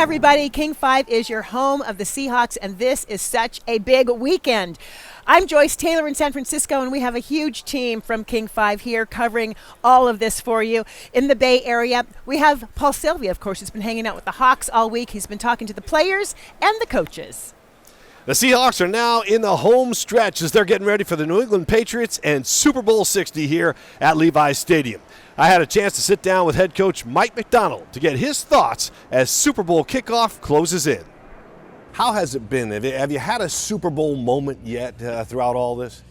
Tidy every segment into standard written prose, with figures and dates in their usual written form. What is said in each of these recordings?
everybody. King 5 is your home of the Seahawks, and this is such a big weekend. I'm Joyce Taylor in San Francisco, and we have a huge team from King 5 here covering all of this for you. In the Bay Area, we have Paul Sylvia, of course, who's been hanging out with the Hawks all week. He's been talking to the players and the coaches. The Seahawks are now in the home stretch as they're getting ready for the New England Patriots and Super Bowl 60 here at Levi Stadium. I had a chance to sit down with head coach Mike McDonald to get his thoughts as Super Bowl kickoff closes in. How has it been? Have you had a Super Bowl moment yet throughout all this?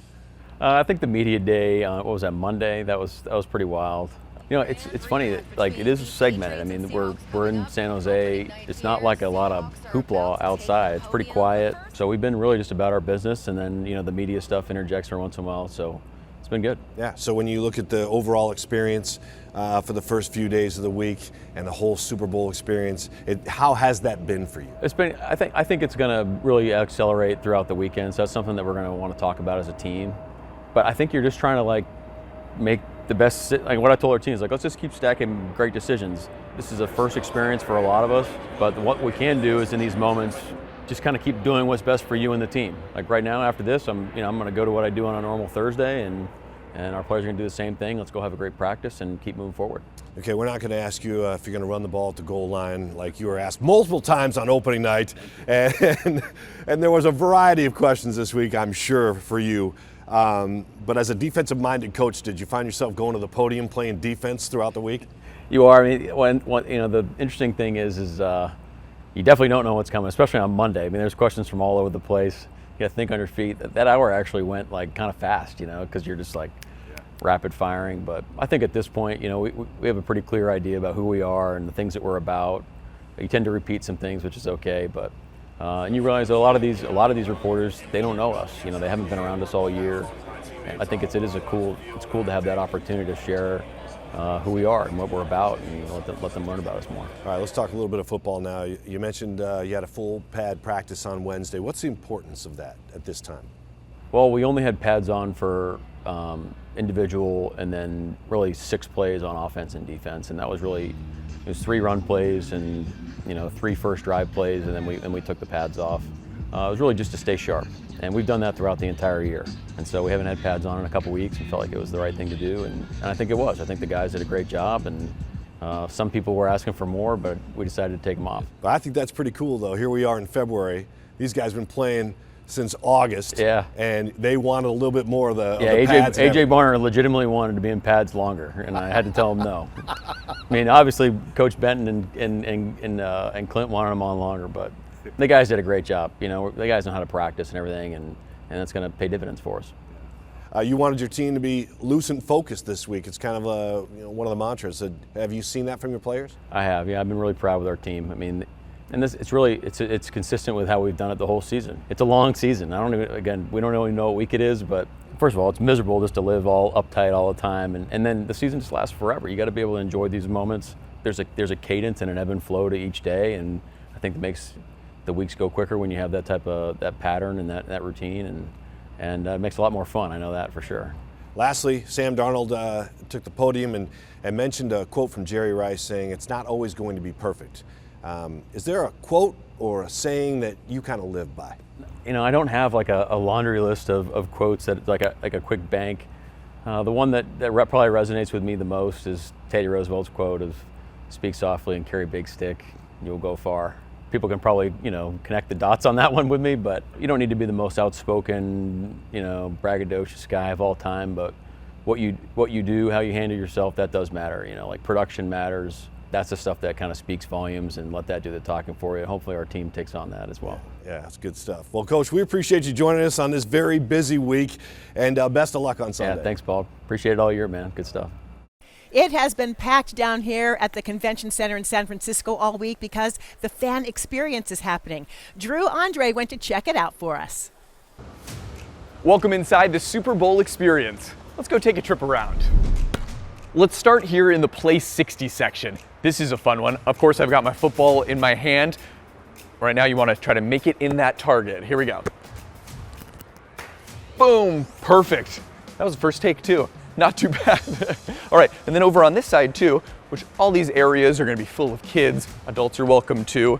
I think the media day, what was that, Monday? That was pretty wild. You know, it's funny that it is segmented. I mean, we're in San Jose. It's not like a lot of hoopla outside. It's pretty quiet. So we've been really just about our business, and then the media stuff interjects every once in a while. So it's been good. Yeah. So when you look at the overall experience for the first few days of the week and the whole Super Bowl experience, how has that been for you? It's been. I think it's going to really accelerate throughout the weekend. So that's something that we're going to want to talk about as a team. But I think you're just trying to make the best, what I told our team is let's just keep stacking great decisions. This is a first experience for a lot of us, but what we can do is in these moments, just kind of keep doing what's best for you and the team. Like right now, after this, I'm going to go to what I do on a normal Thursday, and our players are going to do the same thing. Let's go have a great practice and keep moving forward. Okay, we're not going to ask you if you're going to run the ball at the goal line like you were asked multiple times on opening night, and there was a variety of questions this week, I'm sure, for you. But as a defensive-minded coach, did you find yourself going to the podium playing defense throughout the week? You are. I mean, when the interesting thing is you definitely don't know what's coming, especially on Monday. I mean, there's questions from all over the place. You got to think on your feet. That hour actually went kind of fast, because you're just rapid firing. But I think at this point, we have a pretty clear idea about who we are and the things that we're about. You tend to repeat some things, which is okay, but. And you realize that a lot of these reporters, they don't know us. They haven't been around us all year. And I think it's cool to have that opportunity to share who we are and what we're about, and let them learn about us more. All right, let's talk a little bit of football now. You mentioned you had a full pad practice on Wednesday. What's the importance of that at this time? Well, we only had pads on for individual, and then really 6 plays on offense and defense, and that was really. It was 3 run plays and 3 first drive plays, and then we took the pads off. It was really just to stay sharp, and we've done that throughout the entire year. And so we haven't had pads on in a couple weeks and felt like it was the right thing to do, and I think it was. I think the guys did a great job, and some people were asking for more, but we decided to take them off. I think that's pretty cool, though. Here we are in February. These guys have been playing since August, and they wanted a little bit more of the pads. AJ Barner legitimately wanted to be in pads longer, and I had to tell him no. I mean, obviously, Coach Benton and Clint wanted him on longer, but the guys did a great job. The guys know how to practice and everything, and that's going to pay dividends for us. You wanted your team to be loose and focused this week. It's kind of one of the mantras. Have you seen that from your players? I have. Yeah, I've been really proud with our team. I mean. And it's consistent with how we've done it the whole season. It's a long season. We don't really know what week it is, but first of all, it's miserable just to live all uptight all the time, and then the season just lasts forever. You got to be able to enjoy these moments. There's a cadence and an ebb and flow to each day, and I think it makes the weeks go quicker when you have that pattern and that routine, and it makes it a lot more fun. I know that for sure. Lastly, Sam Darnold took the podium and mentioned a quote from Jerry Rice saying, "It's not always going to be perfect." Is there a quote or a saying that you kind of live by? I don't have a laundry list of quotes that like a quick bank. The one that probably resonates with me the most is Teddy Roosevelt's quote of "Speak softly and carry a big stick, you'll go far." People can probably connect the dots on that one with me, but you don't need to be the most outspoken braggadocious guy of all time. But what you do, how you handle yourself, that does matter. Production matters. That's the stuff that kind of speaks volumes, and let that do the talking for you. Hopefully our team takes on that as well. Yeah, that's good stuff. Well, Coach, we appreciate you joining us on this very busy week, and best of luck on Sunday. Yeah, thanks, Paul. Appreciate it all year, man. Good stuff. It has been packed down here at the Convention Center in San Francisco all week because the fan experience is happening. Drew Andre went to check it out for us. Welcome inside the Super Bowl experience. Let's go take a trip around. Let's start here in the Play 60 section. This is a fun one. Of course, I've got my football in my hand. Right now, you want to try to make it in that target. Here we go. Boom, perfect. That was the first take too. Not too bad. All right, and then over on this side too, which all these areas are going to be full of kids. Adults are welcome too.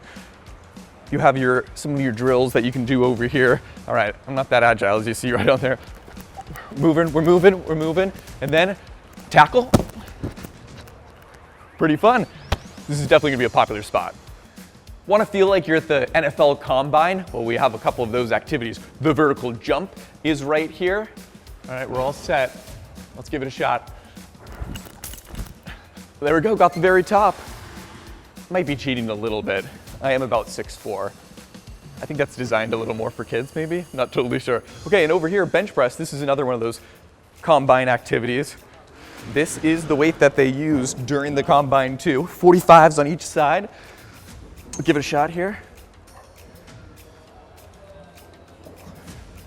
You have some of your drills that you can do over here. All right, I'm not that agile as you see right out there. We're moving, and then tackle. Pretty fun. This is definitely gonna be a popular spot. Want to feel like you're at the NFL Combine? Well, we have a couple of those activities. The vertical jump is right here. All right, we're all set. Let's give it a shot. There we go, got the very top. Might be cheating a little bit. I am about 6'4". I think that's designed a little more for kids, maybe? Not totally sure. Okay, and over here, bench press. This is another one of those combine activities. This is the weight that they use during the combine too. 45s on each side. We'll give it a shot here.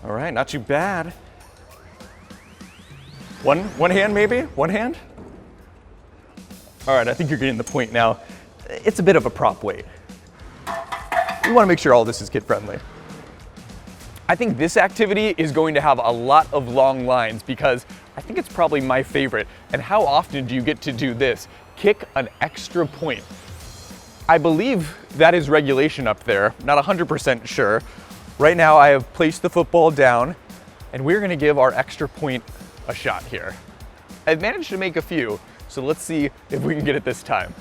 All right, not too bad. One hand maybe? One hand? All right, I think you're getting the point now. It's a bit of a prop weight. We want to make sure all this is kid friendly. I think this activity is going to have a lot of long lines because I think it's probably my favorite. And how often do you get to do this? Kick an extra point. I believe that is regulation up there, not 100% sure. Right now I have placed the football down and we're gonna give our extra point a shot here. I've managed to make a few, so let's see if we can get it this time.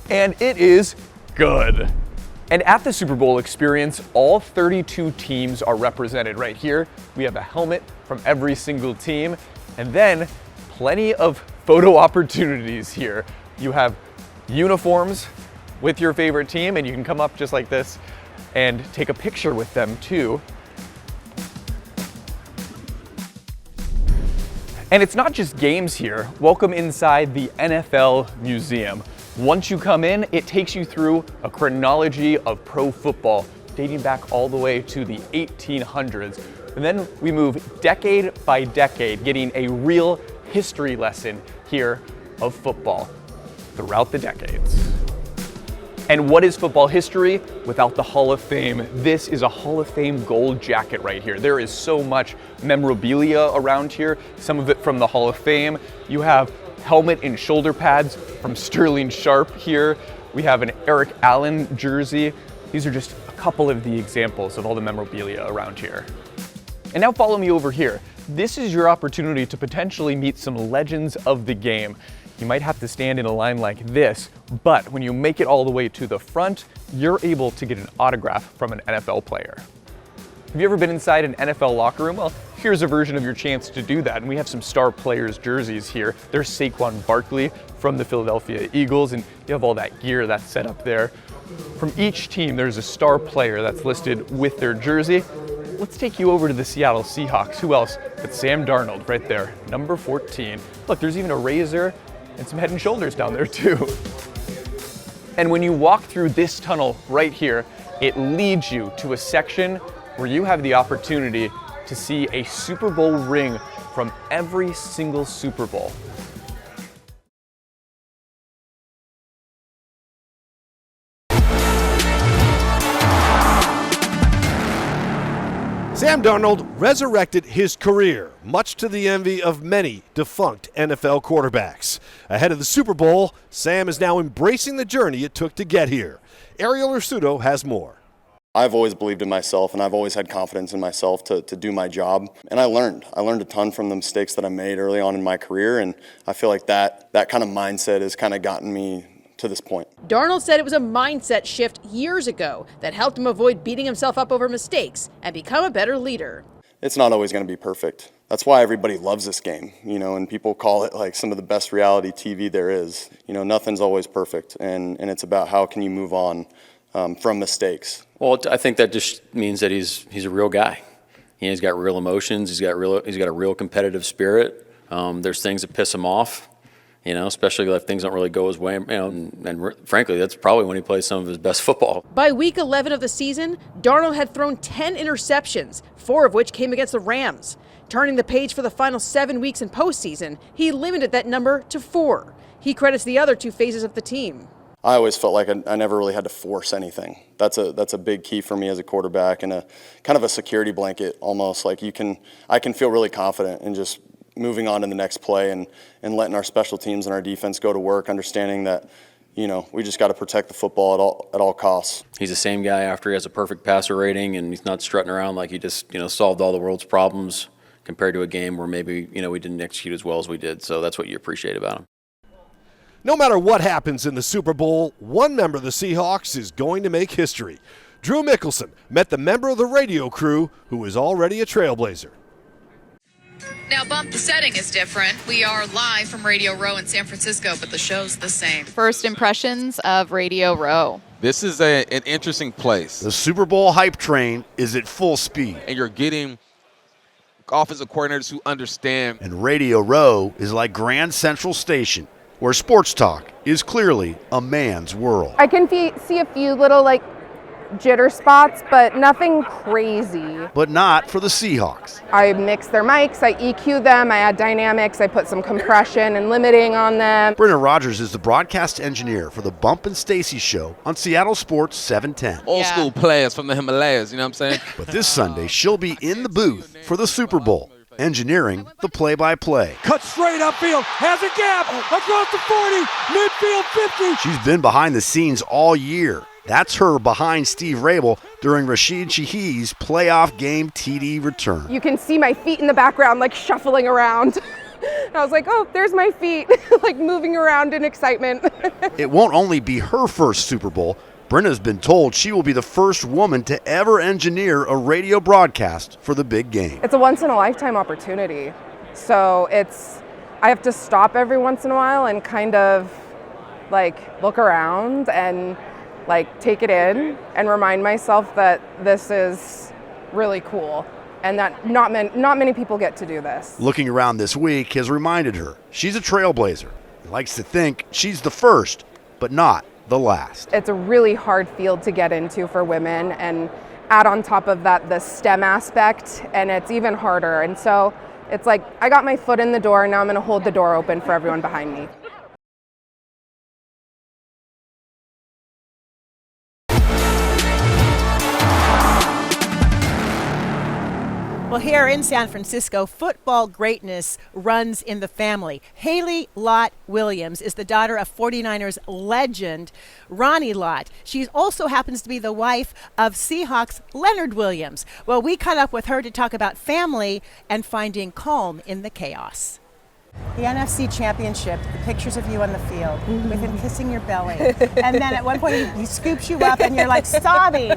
And it is good. And at the Super Bowl experience, all 32 teams are represented right here. We have a helmet from every single team, and then plenty of photo opportunities here. You have uniforms with your favorite team, and you can come up just like this and take a picture with them too. And it's not just games here. Welcome inside the NFL Museum. Once you come in, it takes you through a chronology of pro football dating back all the way to the 1800s. And then we move decade by decade, getting a real history lesson here of football throughout the decades. And what is football history without the Hall of Fame? This is a Hall of Fame gold jacket right here. There is so much memorabilia around here, some of it from the Hall of Fame. You have helmet and shoulder pads from Sterling Sharp here. We have an Eric Allen jersey. These are just a couple of the examples of all the memorabilia around here. And now follow me over here. This is your opportunity to potentially meet some legends of the game. You might have to stand in a line like this, but when you make it all the way to the front, you're able to get an autograph from an NFL player. Have you ever been inside an NFL locker room? Well, here's a version of your chance to do that. And we have some star players' jerseys here. There's Saquon Barkley from the Philadelphia Eagles, and you have all that gear that's set up there. From each team, there's a star player that's listed with their jersey. Let's take you over to the Seattle Seahawks. Who else? It's Sam Darnold right there, number 14. Look, there's even a razor and some Head and Shoulders down there too. And when you walk through this tunnel right here, it leads you to a section where you have the opportunity to see a Super Bowl ring from every single Super Bowl. Sam Darnold resurrected his career, much to the envy of many defunct NFL quarterbacks. Ahead of the Super Bowl, Sam is now embracing the journey it took to get here. Ariel Ursuto has more. I've always believed in myself, and I've always had confidence in myself to do my job. And I learned a ton from the mistakes that I made early on in my career, and I feel like that kind of mindset has kind of gotten me to this point. Darnold said it was a mindset shift years ago that helped him avoid beating himself up over mistakes and become a better leader. It's not always going to be perfect. That's why everybody loves this game, and people call it like some of the best reality TV there is. Nothing's always perfect, and it's about how can you move on from mistakes. Well, I think that just means that he's a real guy. He's got real emotions. He's got a real competitive spirit. There's things that piss him off. Especially if things don't really go his way. And frankly, that's probably when he plays some of his best football. By week 11 of the season, Darnold had thrown 10 interceptions, 4 of which came against the Rams. Turning the page for the final 7 weeks in postseason, he limited that number to 4. He credits the other 2 phases of the team. I always felt like I never really had to force anything. That's a big key for me as a quarterback, and a kind of a security blanket almost. Like I can feel really confident in just moving on to the next play and letting our special teams and our defense go to work, understanding that, we just got to protect the football at all costs. He's the same guy after he has a perfect passer rating, and he's not strutting around like he just, solved all the world's problems compared to a game where maybe, we didn't execute as well as we did. So that's what you appreciate about him. No matter what happens in the Super Bowl, one member of the Seahawks is going to make history. Drew Mickelson met the member of the radio crew who was already a Trailblazer. Now, Bump, the setting is different. We are live from Radio Row in San Francisco, but the show's the same. First impressions of Radio Row. This is an interesting place. The Super Bowl hype train is at full speed. And you're getting offensive coordinators who understand. And Radio Row is like Grand Central Station, where sports talk is clearly a man's world. I can see a few little, jitter spots, but nothing crazy. But not for the Seahawks. I mix their mics, I EQ them, I add dynamics, I put some compression and limiting on them. Brennan Rogers is the broadcast engineer for the Bump and Stacy show on Seattle Sports 710. Old school players from the Himalayas, you know what I'm saying? But this Sunday, she'll be in the booth for the Super Bowl, engineering the play-by-play. Cut straight upfield, has a gap, across the 40, midfield 50. She's been behind the scenes all year. That's her behind Steve Rabel during Rashid Shaheed's playoff game TD return. You can see my feet in the background, shuffling around. And I was like, oh, there's my feet, moving around in excitement. It won't only be her first Super Bowl. Brenna's been told she will be the first woman to ever engineer a radio broadcast for the big game. It's a once-in-a-lifetime opportunity. So I have to stop every once in a while and kind of, look around and take it in and remind myself that this is really cool and that not many people get to do this. Looking around this week has reminded her she's a trailblazer. Likes to think she's the first, but not the last. It's a really hard field to get into for women, and add on top of that the STEM aspect, and it's even harder. And so it's I got my foot in the door, now I'm going to hold the door open for everyone behind me. Well, here in San Francisco, football greatness runs in the family. Haley Lott Williams is the daughter of 49ers legend Ronnie Lott. She also happens to be the wife of Seahawks Leonard Williams. Well, we caught up with her to talk about family and finding calm in the chaos. The NFC Championship, the pictures of you on the field with him kissing your belly. And then at one point he scoops you up and you're sobbing.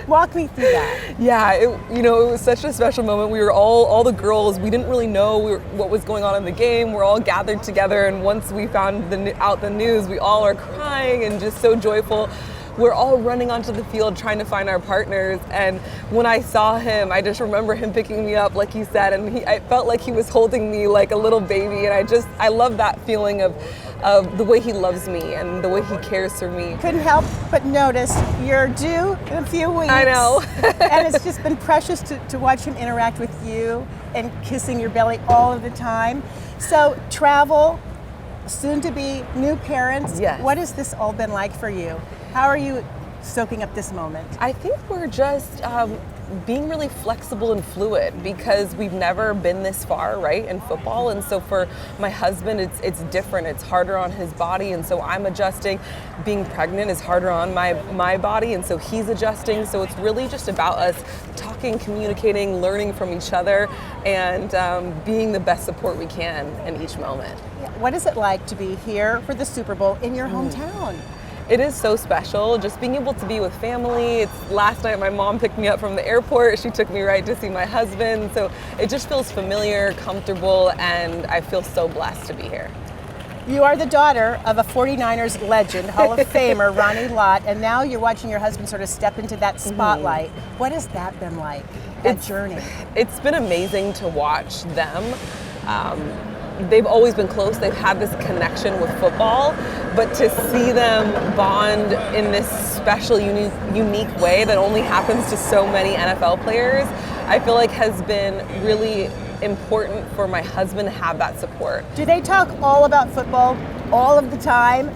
Walk me through that. Yeah, it was such a special moment. We were all the girls, we didn't really know what was going on in the game. We're all gathered together, and once we found out the news, we all are crying and just so joyful. We're all running onto the field trying to find our partners, and when I saw him, I just remember him picking me up, like you said, and I felt like he was holding me like a little baby, and I love that feeling of the way he loves me and the way he cares for me. Couldn't help but notice you're due in a few weeks. I know. And it's just been precious to watch him interact with you and kissing your belly all of the time. So travel, soon to be new parents. Yes. What has this all been like for you? How are you soaking up this moment? I think we're just being really flexible and fluid because we've never been this far, right, in football. And so for my husband, it's different. It's harder on his body, and so I'm adjusting. Being pregnant is harder on my body, and so he's adjusting. So it's really just about us talking, communicating, learning from each other, and being the best support we can in each moment. What is it like to be here for the Super Bowl in your hometown? It is so special, just being able to be with family. Last night my mom picked me up from the airport. She took me right to see my husband. So it just feels familiar, comfortable, and I feel so blessed to be here. You are the daughter of a 49ers legend, Hall of Famer, Ronnie Lott, and now you're watching your husband sort of step into that spotlight. What has that been like, that journey? It's been amazing to watch them. They've always been close. They've had this connection with football, but to see them bond in this special, unique way that only happens to so many NFL players, I feel like has been really important for my husband to have that support. Do they talk all about football all of the time?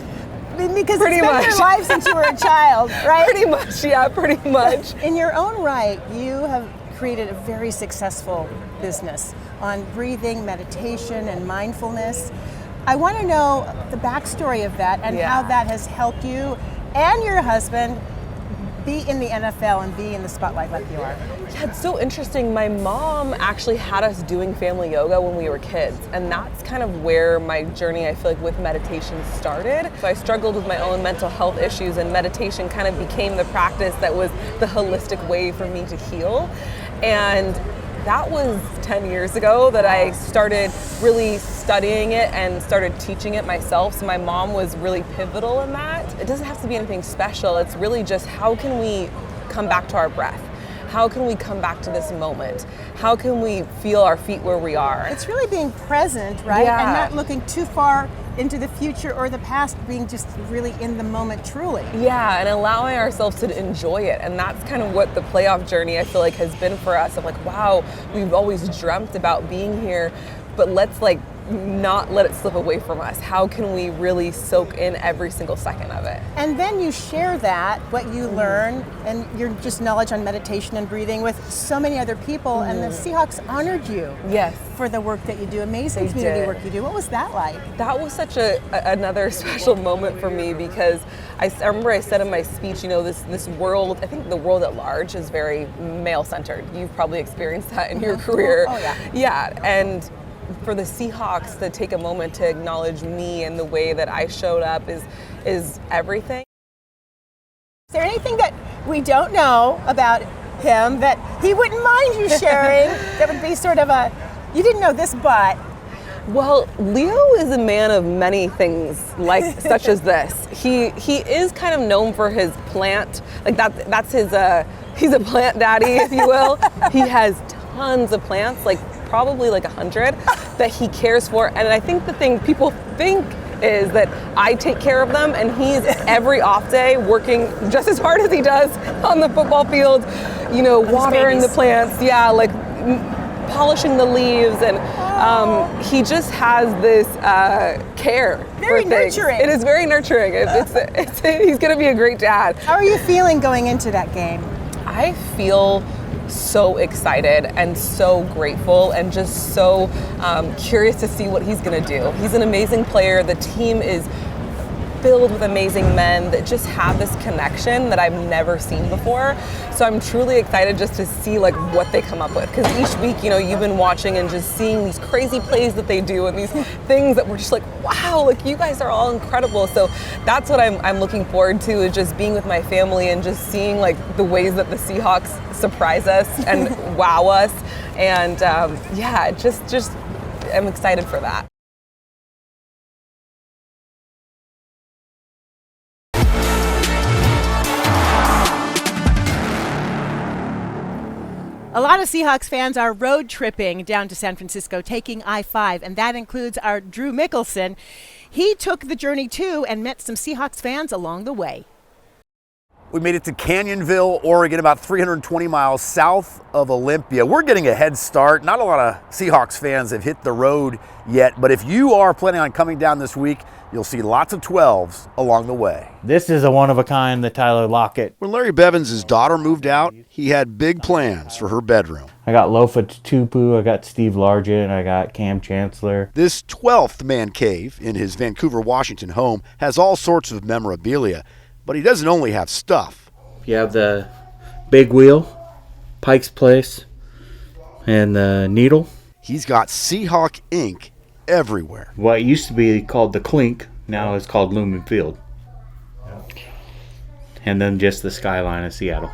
Because pretty it's been much. Their life since you were a child, right? Pretty much, yeah, pretty much. In your own right, you have created a very successful business on breathing, meditation, and mindfulness. I want to know the backstory of that and how that has helped you and your husband be in the NFL and be in the spotlight like you are. Yeah, it's so interesting. My mom actually had us doing family yoga when we were kids, and that's kind of where my journey, I feel like, with meditation started. So I struggled with my own mental health issues, and meditation kind of became the practice that was the holistic way for me to heal. And that was 10 years ago that I started really studying it and started teaching it myself. So my mom was really pivotal in that. It doesn't have to be anything special. It's really just how can we come back to our breath? How can we come back to this moment? How can we feel our feet where we are? It's really being present, right? Yeah. And not looking too far into the future or the past, being just really in the moment truly. Yeah, and allowing ourselves to enjoy it. And that's kind of what the playoff journey, I feel like, has been for us. Of like, wow, we've always dreamt about being here, but let's not let it slip away from us. How can we really soak in every single second of it? And then you share that, what you learn, and your just knowledge on meditation and breathing with so many other people, and the Seahawks honored you for the work that you do, amazing community work you do. What was that like? That was such another special moment for me, because I remember I said in my speech, this world, I think the world at large is very male-centered. You've probably experienced that in your career. Oh, yeah. Yeah, and for the Seahawks to take a moment to acknowledge me and the way that I showed up is everything. Is there anything that we don't know about him that he wouldn't mind you sharing that would be sort of you didn't know this, but? Well, Leo is a man of many things, such as this. He is kind of known for his plant, that's his, he's a plant daddy, if you will. He has tons of plants, probably 100 that he cares for. And I think the thing people think is that I take care of them, and he's every off day working just as hard as he does on the football field, watering the plants, polishing the leaves, and he just has this care very for things. Nurturing. It is very nurturing. He's going to be a great dad. How are you feeling going into that game? I feel so excited and so grateful and just so curious to see what he's going to do. He's an amazing player. The team is filled with amazing men that just have this connection that I've never seen before. So I'm truly excited just to see what they come up with, because each week, you've been watching and just seeing these crazy plays that they do and these things that we're just wow, you guys are all incredible. So that's what I'm looking forward to, is just being with my family and just seeing the ways that the Seahawks surprise us and wow us. And just I'm excited for that. A lot of Seahawks fans are road tripping down to San Francisco, taking I-5, and that includes our Drew Mickelson. He took the journey too and met some Seahawks fans along the way. We made it to Canyonville, Oregon, about 320 miles south of Olympia. We're getting a head start. Not a lot of Seahawks fans have hit the road yet, but if you are planning on coming down this week, you'll see lots of 12s along the way. This is a one-of-a-kind, the Tyler Lockett. When Larry Bevins' daughter moved out, he had big plans for her bedroom. I got Lofa Tupu, I got Steve Largent, I got Cam Chancellor. This 12th man cave in his Vancouver, Washington home has all sorts of memorabilia, but he doesn't only have stuff. You have the big wheel, Pike's Place, and the needle. He's got Seahawk ink everywhere. What used to be called the Clink, now is called Lumen Field. And then just the skyline of Seattle.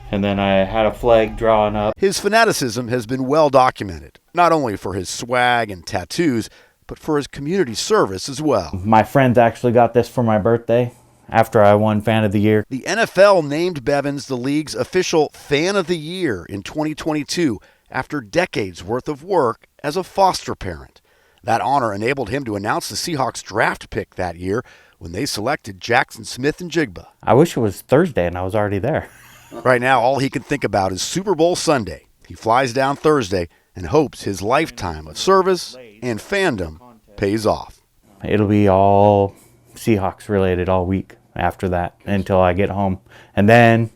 And then I had a flag drawn up. His fanaticism has been well documented, not only for his swag and tattoos, but for his community service as well. My friends actually got this for my birthday after I won Fan of the Year. The NFL named Bevins the league's official Fan of the Year in 2022 after decades worth of work as a foster parent. That honor enabled him to announce the Seahawks draft pick that year when they selected Jackson Smith-Njigba. I wish it was Thursday and I was already there. Right now, all he can think about is Super Bowl Sunday. He flies down Thursday and hopes his lifetime of service and fandom pays off. It'll be all Seahawks related all week after that until I get home. And then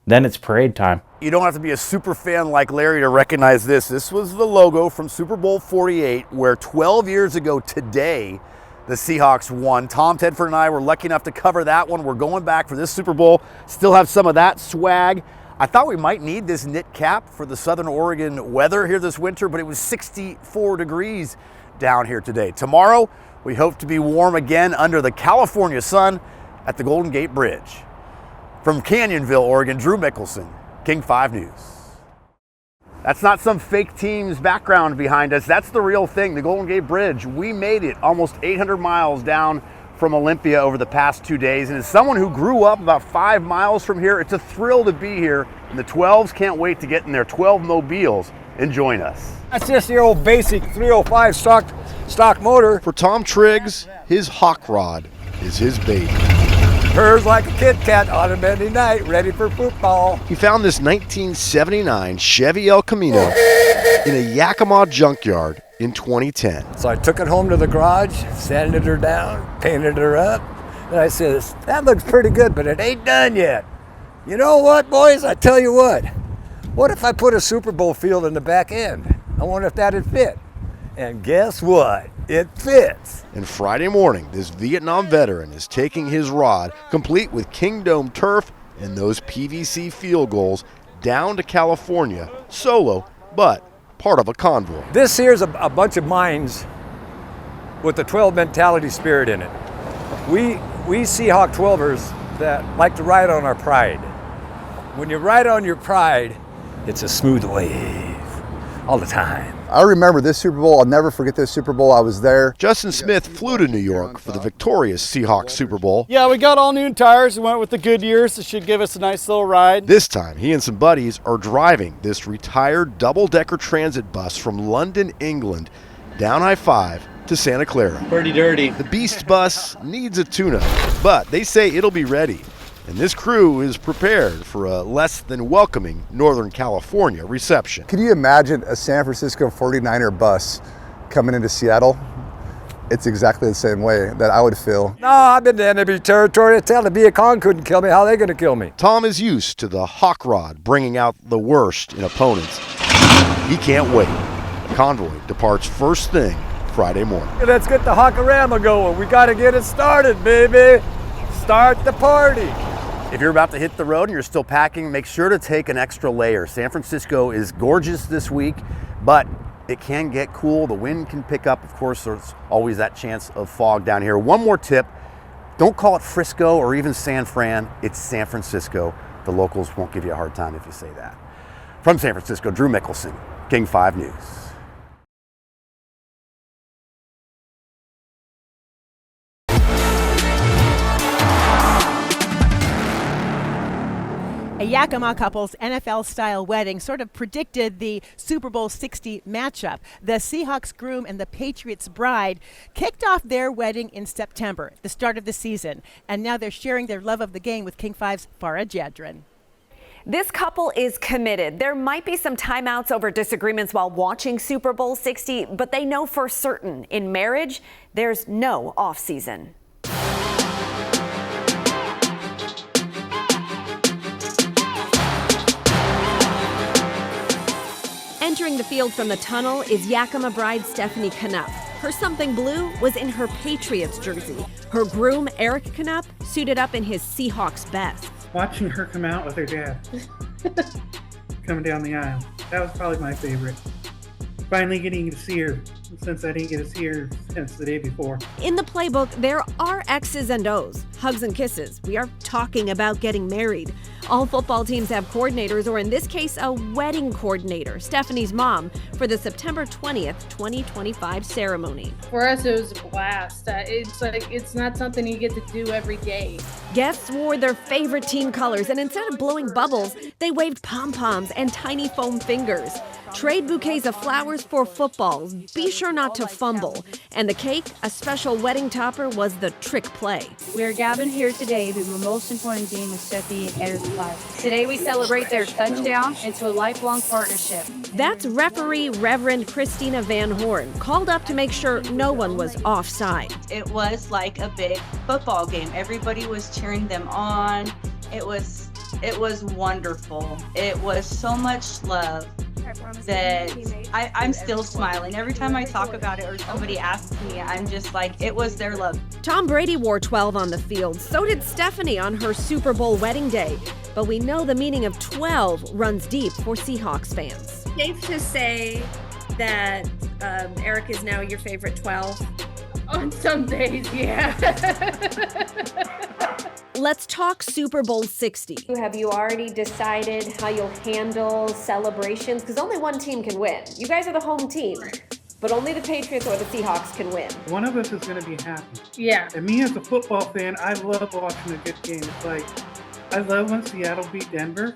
then it's parade time. You don't have to be a super fan like Larry to recognize this. This was the logo from Super Bowl 48, where 12 years ago today, the Seahawks won. Tom Tedford and I were lucky enough to cover that one. We're going back for this Super Bowl. Still have some of that swag. I thought we might need this knit cap for the Southern Oregon weather here this winter, but it was 64 degrees down here today. Tomorrow, we hope to be warm again under the California sun at the Golden Gate Bridge. From Canyonville, Oregon, Drew Mickelson, King 5 News. That's not some fake team's background behind us. That's the real thing, the Golden Gate Bridge. We made it almost 800 miles down from Olympia over the past 2 days. And as someone who grew up about 5 miles from here, it's a thrill to be here. And the 12s can't wait to get in their 12 mobiles and join us. That's just the old basic 305 stock motor. For Tom Triggs, his hawk rod is his baby. Purrs like a Kit Kat on a Monday night, ready for football. He found this 1979 Chevy El Camino in a Yakima junkyard in 2010. So I took it home to the garage, sanded her down, painted her up, and I says, that looks pretty good, but it ain't done yet. You know what, boys? I tell you what if I put a Super Bowl field in the back end? I wonder if that'd fit. And guess what? It fits. And Friday morning, this Vietnam veteran is taking his rod, complete with Kingdome turf and those PVC field goals, down to California, solo, but part of a convoy. This here's a bunch of minds with the 12 mentality spirit in it. We Seahawk 12ers that like to ride on our pride. When you ride on your pride, it's a smooth wave all the time. I remember this Super Bowl. I'll never forget this Super Bowl. I was there. Justin Smith flew to New York for the victorious Seahawks Super Bowl. Yeah, we got all new tires. We went with the Goodyears. It should give us a nice little ride. This time, he and some buddies are driving this retired double-decker transit bus from London, England, down I-5 to Santa Clara. Pretty dirty. The Beast bus needs a tune-up, but they say it'll be ready. And this crew is prepared for a less than welcoming Northern California reception. Can you imagine a San Francisco 49er bus coming into Seattle? It's exactly the same way that I would feel. No, I've been to enemy territory. Tell the Vietcong couldn't kill me. How are they going to kill me? Tom is used to the hawk rod bringing out the worst in opponents. He can't wait. The convoy departs first thing Friday morning. Let's get the Hawkorama going. We got to get it started, baby. Start the party. If you're about to hit the road and you're still packing, make sure to take an extra layer. San Francisco is gorgeous this week, but it can get cool. The wind can pick up. Of course, there's always that chance of fog down here. One more tip, don't call it Frisco or even San Fran. It's San Francisco. The locals won't give you a hard time if you say that. From San Francisco, Drew Mickelson, King 5 News. A Yakima couple's NFL-style wedding sort of predicted the Super Bowl 60 matchup. The Seahawks groom and the Patriots bride kicked off their wedding in September, the start of the season, and now they're sharing their love of the game with King 5's Farah Jadrin. This couple is committed. There might be some timeouts over disagreements while watching Super Bowl 60, but they know for certain in marriage, there's no off-season. Entering the field from the tunnel is Yakima bride Stephanie Knupp. Her something blue was in her Patriots jersey. Her groom, Eric Knupp, suited up in his Seahawks best. Watching her come out with her dad, coming down the aisle, that was probably my favorite. Finally getting to see her, since I didn't get to see her since the day before. In the playbook, there are X's and O's, hugs and kisses. We are talking about getting married. All football teams have coordinators, or in this case, a wedding coordinator, Stephanie's mom, for the September 20th, 2025 ceremony. For us, it was a blast. It's not something you get to do every day. Guests wore their favorite team colors, and instead of blowing bubbles, they waved pom-poms and tiny foam fingers. Trade bouquets of flowers for footballs. Be sure not to fumble. And the cake, a special wedding topper, was the trick play. We are gathered here today to the most important game of Steffi and Eric's life. Today we celebrate their touchdown into a lifelong partnership. That's referee Reverend Christina Van Horn, called up to make sure no one was offside. It was like a big football game. Everybody was cheering them on. It was It was wonderful. It was so much love that I'm still smiling. Every time I talk about it or somebody asks me, I'm just like, it was their love. Tom Brady wore 12 on the field. So did Stephanie on her Super Bowl wedding day. But we know the meaning of 12 runs deep for Seahawks fans. Safe to say that Eric is now your favorite 12? On some days, yeah. Let's talk Super Bowl 60. Have you already decided how you'll handle celebrations? Because only one team can win. You guys are the home team, but only the Patriots or the Seahawks can win. One of us is going to be happy. Yeah. And me as a football fan, I love watching a good game. It's like, I love when Seattle beat Denver,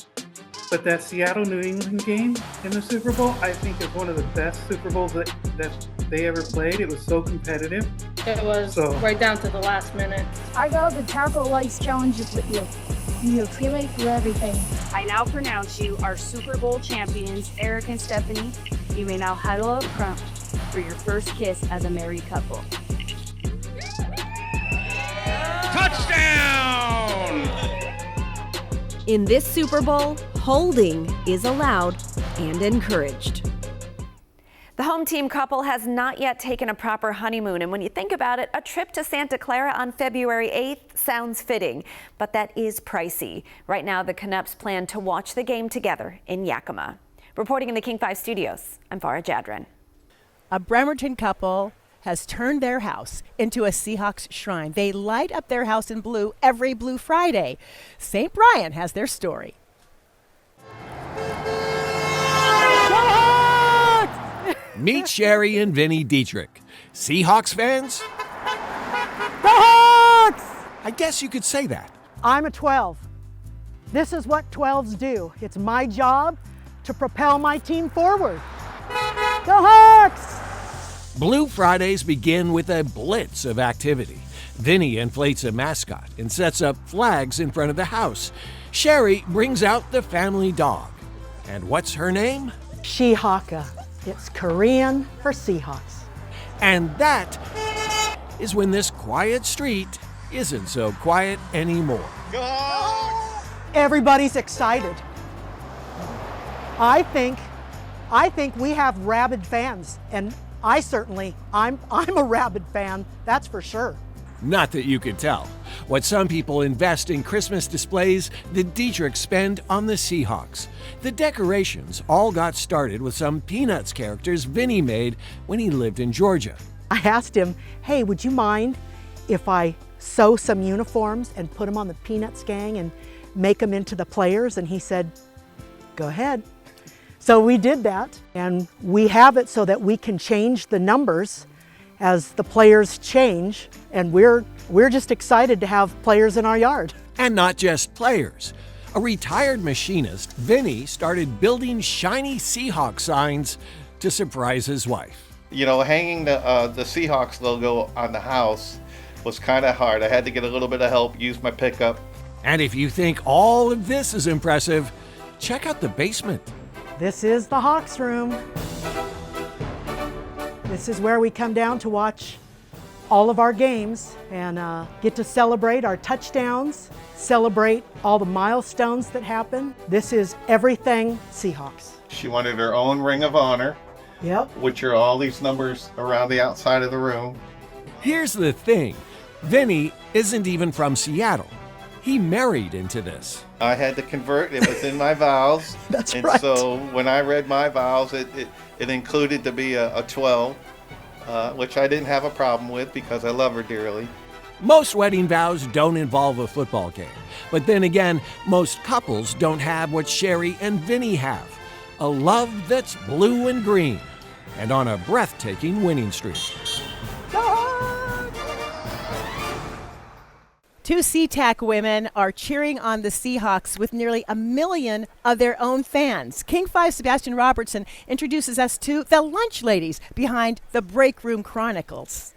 but that Seattle-New England game in the Super Bowl, I think is one of the best Super Bowls that they ever played. It was so competitive. It was right down to the last minute. I go the Tackle Lights challenges with you. You accumulate for everything. I now pronounce you our Super Bowl champions, Eric and Stephanie. You may now huddle up front for your first kiss as a married couple. Touchdown! In this Super Bowl, holding is allowed and encouraged. The home team couple has not yet taken a proper honeymoon, and when you think about it, a trip to Santa Clara on February 8th sounds fitting, but that is pricey. Right now, the Canucks plan to watch the game together in Yakima. Reporting in the King 5 studios, I'm Farah Jadrin. A Bremerton couple has turned their house into a Seahawks shrine. They light up their house in blue every Blue Friday. St. Brian has their story. Meet Sherry and Vinny Dietrich. Seahawks fans? Go Hawks! I guess you could say that. I'm a 12. This is what 12s do. It's my job to propel my team forward. Go Hawks! Blue Fridays begin with a blitz of activity. Vinny inflates a mascot and sets up flags in front of the house. Sherry brings out the family dog. And what's her name? Shihaka. It's Korean for Seahawks. And that is when this quiet street isn't so quiet anymore. Everybody's excited. I think we have rabid fans, and I'm a rabid fan, that's for sure. Not that you could tell. What some people invest in Christmas displays, the Dietrichs spend on the Seahawks. The decorations all got started with some Peanuts characters Vinny made when he lived in Georgia. I asked him, hey, would you mind if I sew some uniforms and put them on the Peanuts gang and make them into the players? And he said, go ahead. So we did that, and we have it so that we can change the numbers as the players change, and we're just excited to have players in our yard. And not just players. A retired machinist, Vinny started building shiny Seahawks signs to surprise his wife. You know, hanging the Seahawks logo on the house was kind of hard. I had to get a little bit of help, use my pickup. And if you think all of this is impressive, check out the basement. This is the Hawks room. This is where we come down to watch all of our games and get to celebrate our touchdowns, celebrate all the milestones that happen. This is everything Seahawks. She wanted her own ring of honor. Yep. Which are all these numbers around the outside of the room. Here's the thing. Vinny isn't even from Seattle. He married into this. I had to convert. It was in my vows. That's and right. So when I read my vows, it included to be a 12, which I didn't have a problem with because I love her dearly. Most wedding vows don't involve a football game. But then again, most couples don't have what Sherry and Vinny have. A love that's blue and green and on a breathtaking winning streak. Two SeaTac women are cheering on the Seahawks with nearly 1 million of their own fans. King 5 Sebastian Robertson introduces us to the lunch ladies behind the Break Room Chronicles.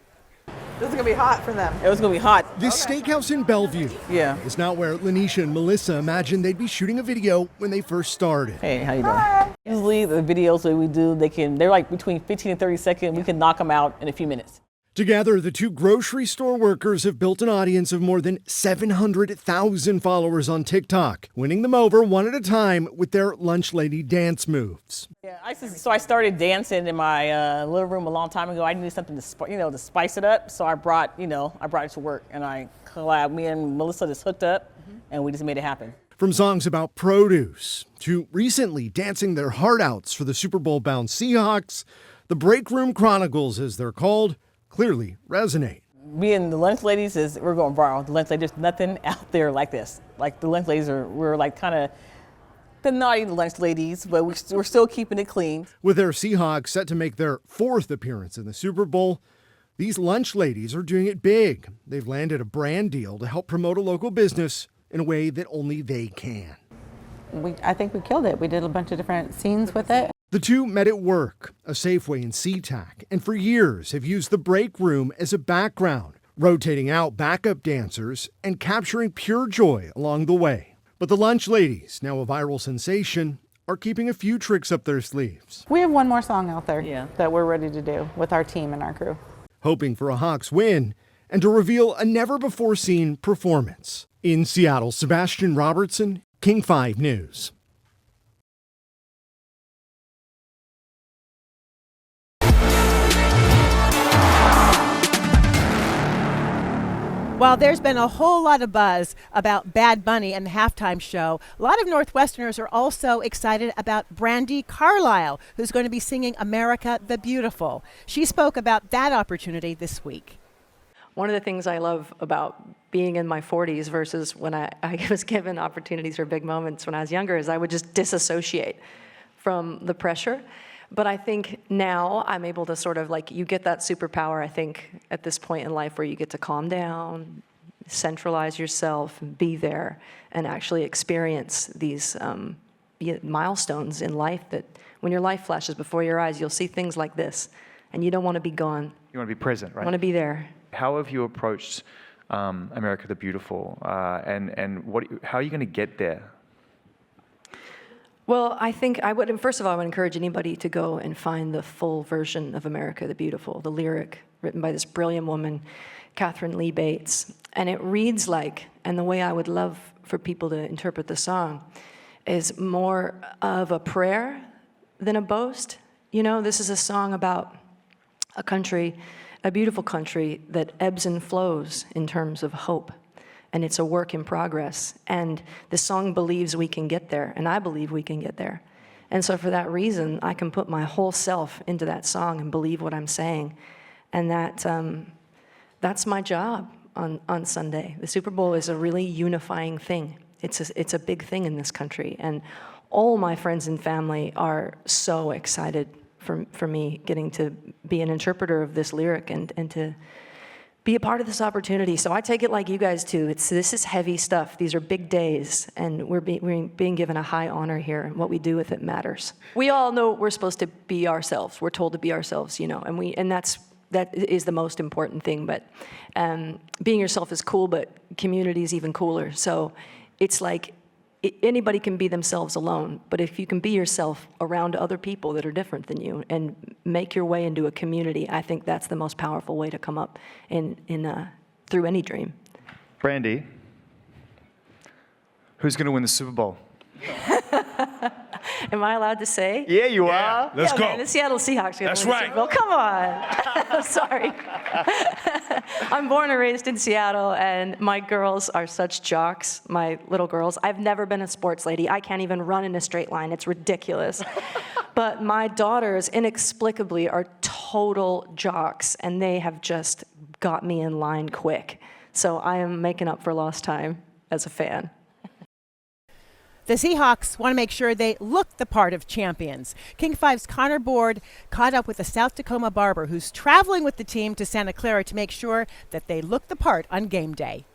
This is going to be hot for them. It was going to be hot. This steakhouse in Bellevue is not where Lanisha and Melissa imagined they'd be shooting a video when they first started. Hey, how you doing? Usually the videos that we do, they're like between 15 and 30 seconds. We can knock them out in a few minutes. Together, the two grocery store workers have built an audience of more than 700,000 followers on TikTok, winning them over one at a time with their lunch lady dance moves. Yeah, I started dancing in my living room a long time ago. I needed something to spice it up, so I brought it to work, and I collabed. Me and Melissa just hooked up, and we just made it happen. From songs about produce to recently dancing their heart outs for the Super Bowl-bound Seahawks, the Break Room Chronicles, as they're called, clearly resonate. Being the lunch ladies we're going viral. The lunch ladies, there's nothing out there like this. Like the lunch ladies we're like kind of the naughty lunch ladies, but we're still keeping it clean. With their Seahawks set to make their 4th appearance in the Super Bowl, these lunch ladies are doing it big. They've landed a brand deal to help promote a local business in a way that only they can. I think we killed it. We did a bunch of different scenes with it. The two met at work, a Safeway in SeaTac, and for years have used the break room as a background, rotating out backup dancers and capturing pure joy along the way. But the lunch ladies, now a viral sensation, are keeping a few tricks up their sleeves. We have one more song out there that we're ready to do with our team and our crew. Hoping for a Hawks win and to reveal a never-before-seen performance. In Seattle, Sebastian Robertson, King 5 News. While there's been a whole lot of buzz about Bad Bunny and the halftime show, a lot of Northwesterners are also excited about Brandy Carlisle, who's going to be singing America the Beautiful. She spoke about that opportunity this week. One of the things I love about being in my 40s versus when I was given opportunities or big moments when I was younger is I would just disassociate from the pressure. But I think now I'm able to sort of you get that superpower, I think, at this point in life where you get to calm down, centralize yourself, be there, and actually experience these milestones in life that when your life flashes before your eyes, you'll see things like this, and you don't want to be gone. You want to be present, right? You want to be there. How have you approached America the Beautiful, and how are you going to get there? Well, I think first of all, I would encourage anybody to go and find the full version of America the Beautiful, the lyric written by this brilliant woman, Catherine Lee Bates. And it reads and the way I would love for people to interpret the song is more of a prayer than a boast. You know, this is a song about a country, a beautiful country that ebbs and flows in terms of hope. And it's a work in progress. And the song believes we can get there, and I believe we can get there. And so for that reason, I can put my whole self into that song and believe what I'm saying. And that's my job on Sunday. The Super Bowl is a really unifying thing. It's a big thing in this country. And all my friends and family are so excited for me getting to be an interpreter of this lyric and to be a part of this opportunity. So I take it like you guys too. This is heavy stuff. These are big days, and we're being given a high honor here, and what we do with it matters. We all know we're supposed to be ourselves. We're told to be ourselves, and that is the most important thing. But being yourself is cool, but community is even cooler. So it's like anybody can be themselves alone, but if you can be yourself around other people that are different than you and make your way into a community, I think that's the most powerful way to come up through any dream. Brandy, who's going to win the Super Bowl? Am I allowed to say? Yeah, you are. Let's go. Man, the Seattle Seahawks are going to win the Super Bowl. Come on. I'm sorry. I'm born and raised in Seattle, and my girls are such jocks, my little girls. I've never been a sports lady. I can't even run in a straight line. It's ridiculous. But my daughters, inexplicably, are total jocks, and they have just got me in line quick. So I am making up for lost time as a fan. The Seahawks want to make sure they look the part of champions. King 5's Connor Board caught up with a South Tacoma barber who's traveling with the team to Santa Clara to make sure that they look the part on game day.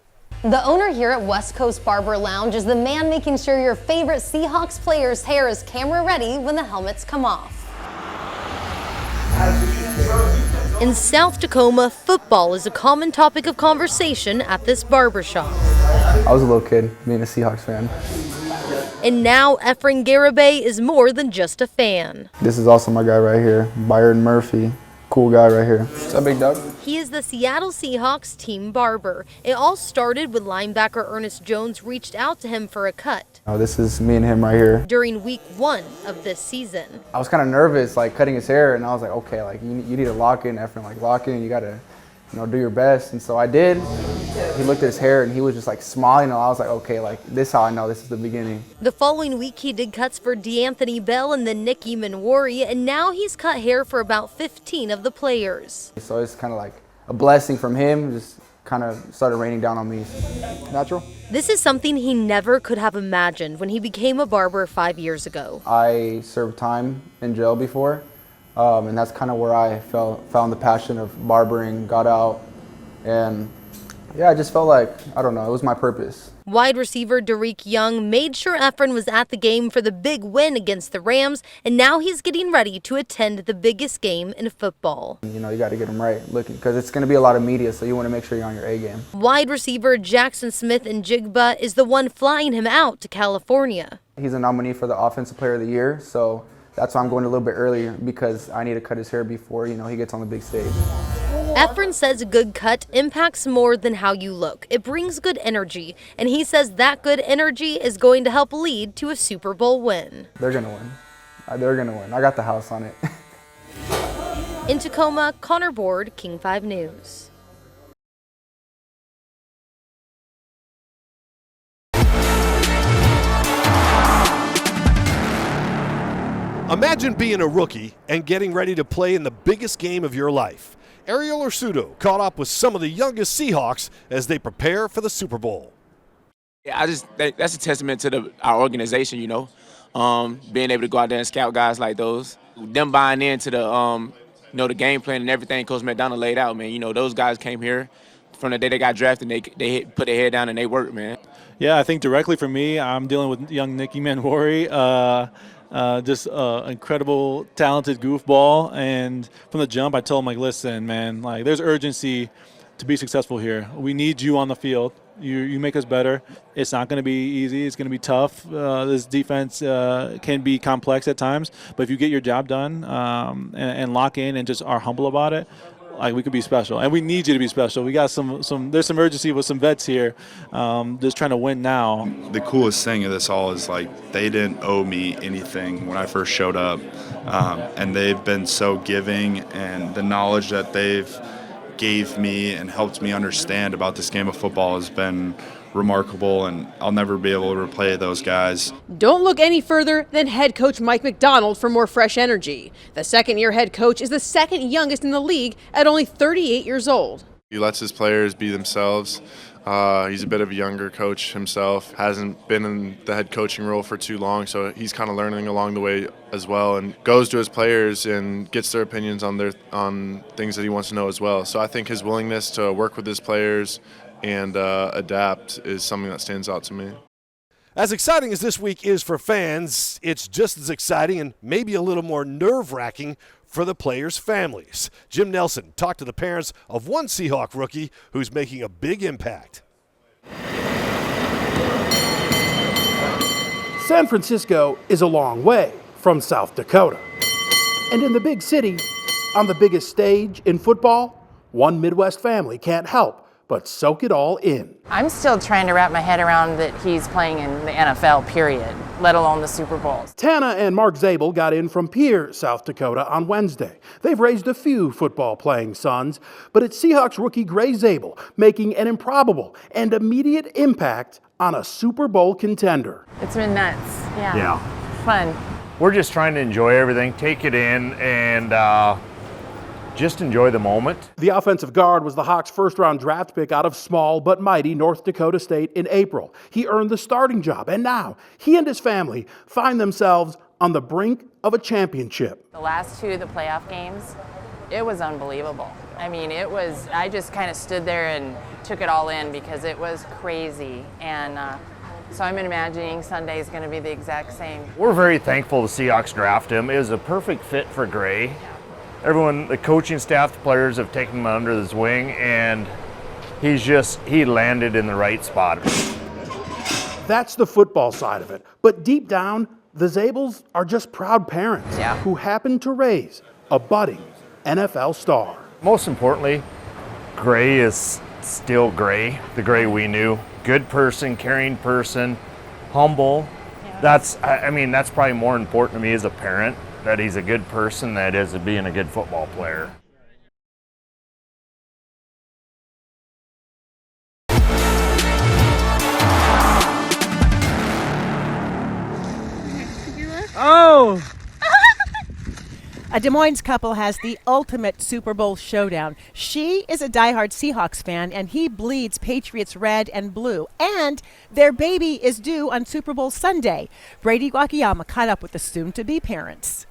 The owner here at West Coast Barber Lounge is the man making sure your favorite Seahawks player's hair is camera ready when the helmets come off. In South Tacoma, football is a common topic of conversation at this barbershop. I was a little kid being a Seahawks fan. And now Efren Garibay is more than just a fan. This is also my guy right here, Byron Murphy. Cool guy right here. What's up, big dog? He is the Seattle Seahawks team barber. It all started when linebacker Ernest Jones reached out to him for a cut. Oh, this is me and him right here. During week 1 of this season. I was kind of nervous, like cutting his hair, and I was like, okay, like you need to lock in, Efren, like lock in, you gotta, do your best. And so I did. He looked at his hair and he was just like smiling, and I was like, okay, like this is how I know this is the beginning. The following week he did cuts for D'Anthony Bell and then Nicky Manwari, and now he's cut hair for about 15 of the players. So it's kind of like a blessing from him, just kind of started raining down on me. Natural. This is something he never could have imagined when he became a barber 5 years ago. I served time in jail before, and that's kind of where I found the passion of barbering, got out, and yeah, I just felt like, I don't know, it was my purpose. Wide receiver Derek Young made sure Efren was at the game for the big win against the Rams, and now he's getting ready to attend the biggest game in football. You got to get him right, because it's going to be a lot of media, so you want to make sure you're on your A game. Wide receiver Jackson Smith and Jigba is the one flying him out to California. He's a nominee for the Offensive Player of the Year, so that's why I'm going a little bit earlier, because I need to cut his hair before, he gets on the big stage. Efren says a good cut impacts more than how you look. It brings good energy, and he says that good energy is going to help lead to a Super Bowl win. They're going to win. They're going to win. I got the house on it. In Tacoma, Connor Board, King 5 News. Imagine being a rookie and getting ready to play in the biggest game of your life. Ariel Ursuto caught up with some of the youngest Seahawks as they prepare for the Super Bowl. Yeah, that's a testament to our organization, being able to go out there and scout guys like those. Them buying into the, the game plan and everything Coach McDonald laid out, man. Those guys came here from the day they got drafted, and they put their head down and they worked, man. Yeah, I think directly for me, I'm dealing with young Nicky Manwari. Just incredible, talented goofball, and from the jump, I told him, listen, man, there's urgency to be successful here. We need you on the field. You make us better. It's not going to be easy. It's going to be tough. This defense can be complex at times, but if you get your job done and lock in and just are humble about it, we could be special, and we need you to be special. We got there's some urgency with some vets here, just trying to win now. The coolest thing of this all is they didn't owe me anything when I first showed up, and they've been so giving, and the knowledge that they've gave me and helped me understand about this game of football has been remarkable, and I'll never be able to replay those guys. Don't look any further than head coach Mike McDonald for more fresh energy. The second-year head coach is the second youngest in the league at only 38 years old. He lets his players be themselves. He's a bit of a younger coach himself, hasn't been in the head coaching role for too long, so he's kind of learning along the way as well, and goes to his players and gets their opinions on things that he wants to know as well. So I think his willingness to work with his players and adapt is something that stands out to me. As exciting as this week is for fans, it's just as exciting and maybe a little more nerve-wracking for the players' families. Jim Nelson talked to the parents of one Seahawk rookie who's making a big impact. San Francisco is a long way from South Dakota. And in the big city, on the biggest stage in football, one Midwest family can't help but soak it all in. I'm still trying to wrap my head around that he's playing in the NFL, period, let alone the Super Bowls. Tana and Mark Zabel got in from Pierre, South Dakota on Wednesday. They've raised a few football-playing sons, but it's Seahawks rookie Gray Zabel making an improbable and immediate impact on a Super Bowl contender. It's been nuts. Yeah. Fun. We're just trying to enjoy everything, take it in, and just enjoy the moment. The offensive guard was the Hawks' first-round draft pick out of small but mighty North Dakota State in April. He earned the starting job, and now he and his family find themselves on the brink of a championship. The last two of the playoff games, it was unbelievable. I just kind of stood there and took it all in because it was crazy. And so I'm imagining Sunday is going to be the exact same. We're very thankful the Seahawks drafted him. It was a perfect fit for Gray. Everyone, the coaching staff, the players have taken him under his wing, and he landed in the right spot. That's the football side of it. But deep down, the Zabels are just proud parents who happen to raise a budding NFL star. Most importantly, Gray is still Gray, the Gray we knew. Good person, caring person, humble. That's probably more important to me as a parent, that he's a good person than it is being a good football player. Oh! A Des Moines couple has the ultimate Super Bowl showdown. She is a diehard Seahawks fan, and he bleeds Patriots red and blue. And their baby is due on Super Bowl Sunday. Brady Wakayama caught up with the soon-to-be parents.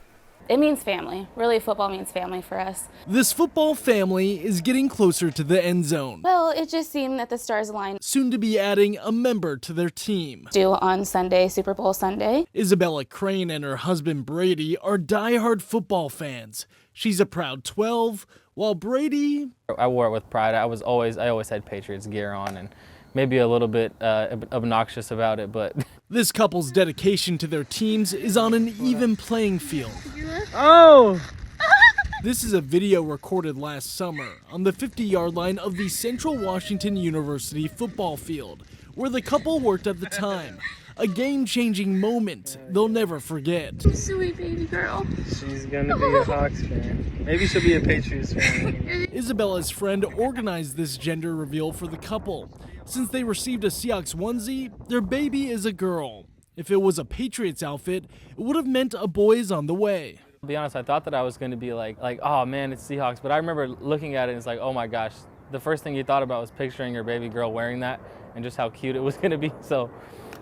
It means family. Really, football means family for us. This football family is getting closer to the end zone. Well, it just seemed that the stars aligned. Soon to be adding a member to their team. Due on Sunday, Super Bowl Sunday. Isabella Crane and her husband Brady are diehard football fans. She's a proud 12, while Brady... I wore it with pride. I always had Patriots gear on, and maybe a little bit obnoxious about it, but... This couple's dedication to their teams is on an even playing field. Oh! This is a video recorded last summer on the 50-yard line of the Central Washington University football field, where the couple worked at the time. A game-changing moment they'll never forget. Sweet baby girl. She's gonna be a Hawks fan. Maybe she'll be a Patriots fan. Isabella's friend organized this gender reveal for the couple. Since they received a Seahawks onesie, their baby is a girl. If it was a Patriots outfit, it would have meant a boy is on the way. To be honest, I thought that I was going to be like, oh man, it's Seahawks. But I remember looking at it and it's like, oh my gosh. The first thing you thought about was picturing your baby girl wearing that and just how cute it was going to be. So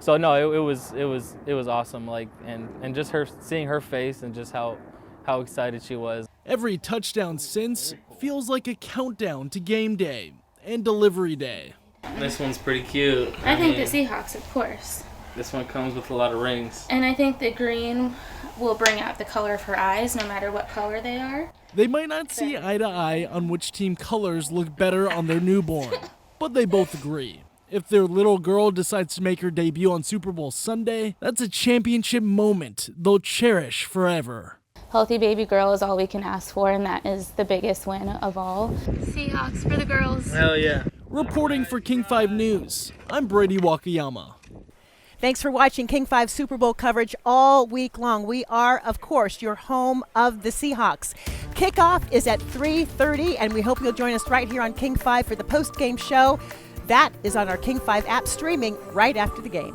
no, it was awesome. Like, and just seeing her face and just how excited she was. Every touchdown since feels like a countdown to game day and delivery day. This one's pretty cute. I think the Seahawks, of course. This one comes with a lot of rings. And I think the green will bring out the color of her eyes, no matter what color they are. They might not see eye to eye on which team colors look better on their newborn, but they both agree. If their little girl decides to make her debut on Super Bowl Sunday, that's a championship moment they'll cherish forever. Healthy baby girl is all we can ask for, and that is the biggest win of all. Seahawks for the girls. Hell yeah. Reporting for King 5 News, I'm Brady Wakayama. Thanks for watching King 5 Super Bowl coverage all week long. We are, of course, your home of the Seahawks. Kickoff is at 3:30, and we hope you'll join us right here on King 5 for the post-game show. That is on our King 5 app, streaming right after the game.